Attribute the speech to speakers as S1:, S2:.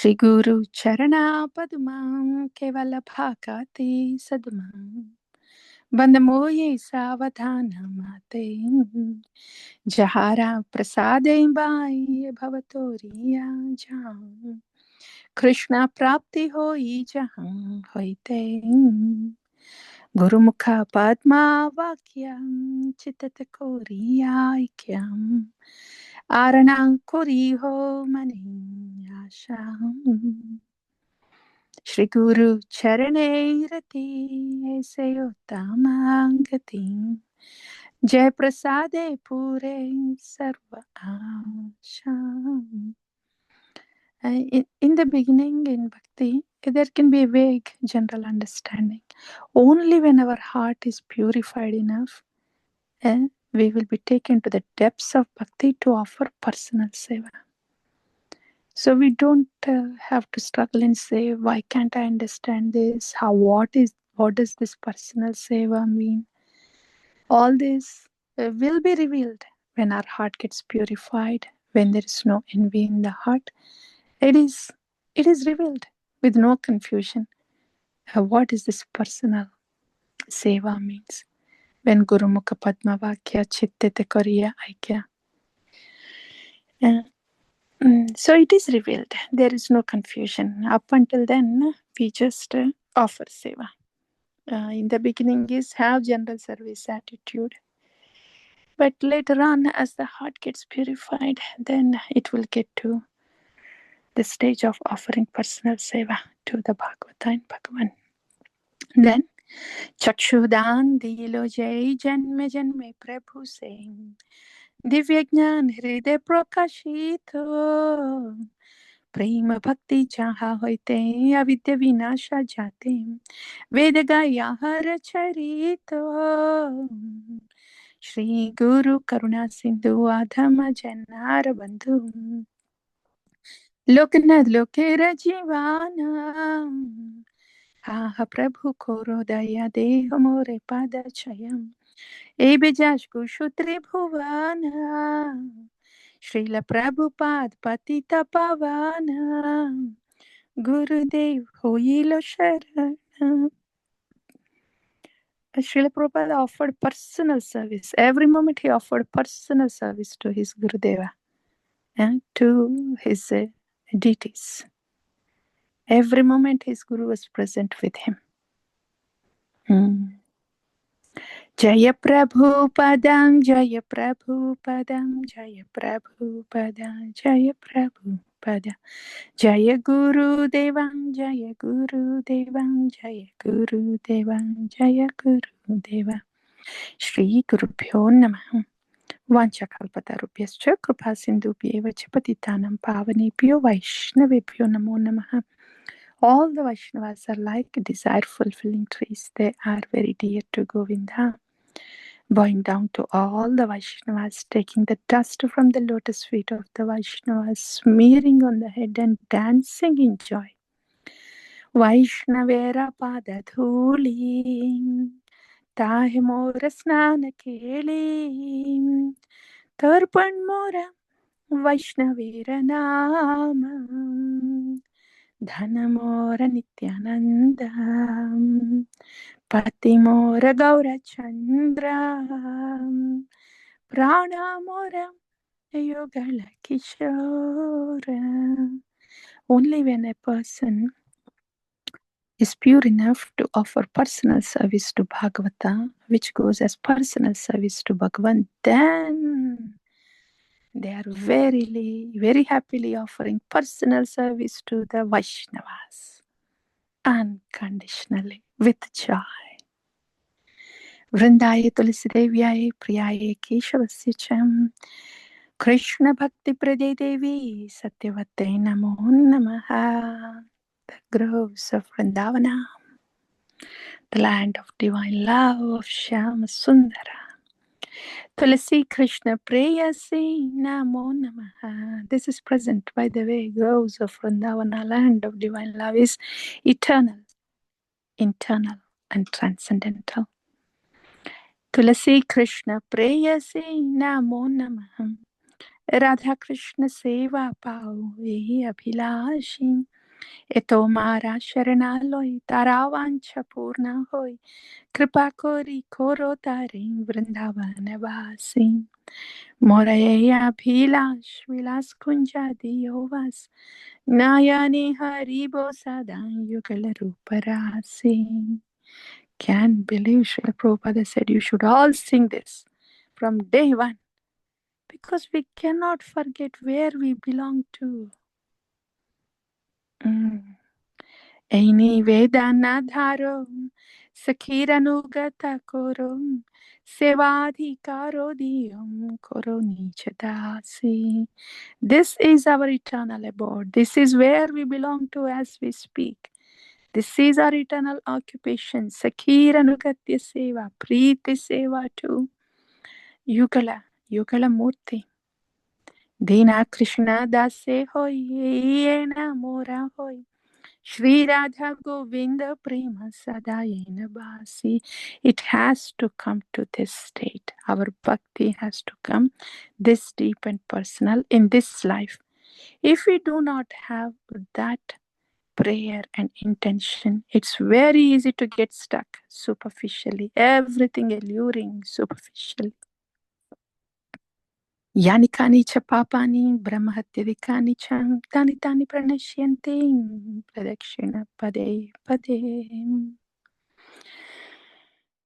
S1: श्री गुरु चरणा पद्मं केवल भाकाते सद्मं बंद मोये सावधानमाते जहारा प्रसादे बाई भवतोरिया जाऊं कृष्ण प्राप्ति होई जहाँ होइते गुरुमुख पद्मा वाक्यं चितत कोरियाक्यं आरणं कोरिहो मने आशां श्री गुरु चरणे रति ऐसे उत्तमांगति जय प्रसादे पूरे सर्व आशा. In the beginning, in Bhakti, there can be a vague general understanding. Only when our heart is purified enough, we will be taken to the depths of Bhakti to offer personal seva. So we don't have to struggle and say, why can't I understand this? What does this personal seva mean? All this will be revealed when our heart gets purified, when there is no envy in the heart. It is revealed with no confusion. What is this personal seva means? When Guru Mukha Padma Vakya Chittete Kariya Aikya. So it is revealed. There is no confusion. Up until then, we just offer seva. In the beginning is have general service attitude. But later on, as the heart gets purified, then it will get to the stage of offering personal seva to the Bhagavata and Bhagavan. Then, Chakshudan dilo jai janme janme prabhu singh Divya ज्ञान हृदय प्रकाशित प्रेम भक्ति जहाँ होते अविद्या विनाशा जाते वेद गाया हर चरित श्री गुरु करुणा सिंधु आधम जनार बंधु लोकनाथ लोकेर जीवाना हा प्रभु कोरो दया देह मोरे पाद चयम ए बेजाज कुशु त्रिभुवन श्रील प्रभुपाद पतित पावन गुरुदेव होइलो शरण. Srila Prabhupada offered personal service. Every moment he offered personal service to his Gurudeva and to his deities. Every moment his Guru was present with him. Jaya Prabhupadam, Jaya Prabhupadam, Jaya Prabhupadam, Jaya Prabhupada, Jaya Guru Devam, Jaya Guru Devam, Jaya Guru Devam, Jaya Guru Devam. Shri Gurubhyo Namaha. Vanchakalpatarubhyascha Kripa Sindhubhyeva cha Patitanam Pavanebhyo Vaishnavebhyo Namo Namaha. All the Vaishnavas are like desire fulfilling trees. They are very dear to Govinda. Bowing down to all the Vaishnavas, taking the dust from the lotus feet of the Vaishnavas, smearing on the head and dancing in joy. Vaishnavera padadhuli ताहे मोर स्नान केले तर्पण मोर वैष्णवेर नाम धन मोर नित्यानंद पति मोर गौरचंद्र प्राण मोर Yugal Kishore. Only when a person is pure enough to offer personal service to Bhagavata, which goes as personal service to Bhagavan, then they are very happily offering personal service to the Vaishnavas, unconditionally, with joy. Vrindaye Tulsidevyai Priyaye Keshavasya Cham Krishna Bhakti Prade Devi Satyavate Namo Namaha. The groves of Vrindavana, the land of divine love of Shyama Sundara. Tulasi Krishna Preyasi Namo Namaha. This is present, by the way. Groves of Vrindavana, land of divine love, is eternal, internal, and transcendental. Tulasi Krishna Preyasi Namo Namaha. Radha Krishna सेवा पाओ यही अभिलाषी ए तो मारा शरणालय तारा वांछा पूर्ण होय कृपा कोरी खोरो तारे वृंदावन वासी मोरा यही अभिलाष विलास कुंजा दियो वास नयने हरि बो सदा युगल रूप रासी. Can't believe Srila Prabhupada said you should all sing this from day one because we cannot forget where we belong to. Aini Vedana Dharo Sakhiranugata Koro Sevadhikaro Diyam Koro Nichadasi. This is our eternal abode. This is where we belong to as we speak. This is our eternal occupation. Sakhiranukatya Seva, Preeti Seva too. Yugala Murti. Dina Krishna Dase Hoy, Yena Mora Hoy. Shri Radha Govinda Prema Sadayena Basi. It has to come to this state. Our bhakti has to come this deep and personal in this life. If we do not have that prayer and intention, it's very easy to get stuck superficially. Everything alluring superficially. यानि कानि च पापानि ब्रह्महत्यादिकानि च तानि तानि प्रणश्यन्ति प्रदक्षिण पदे पदे.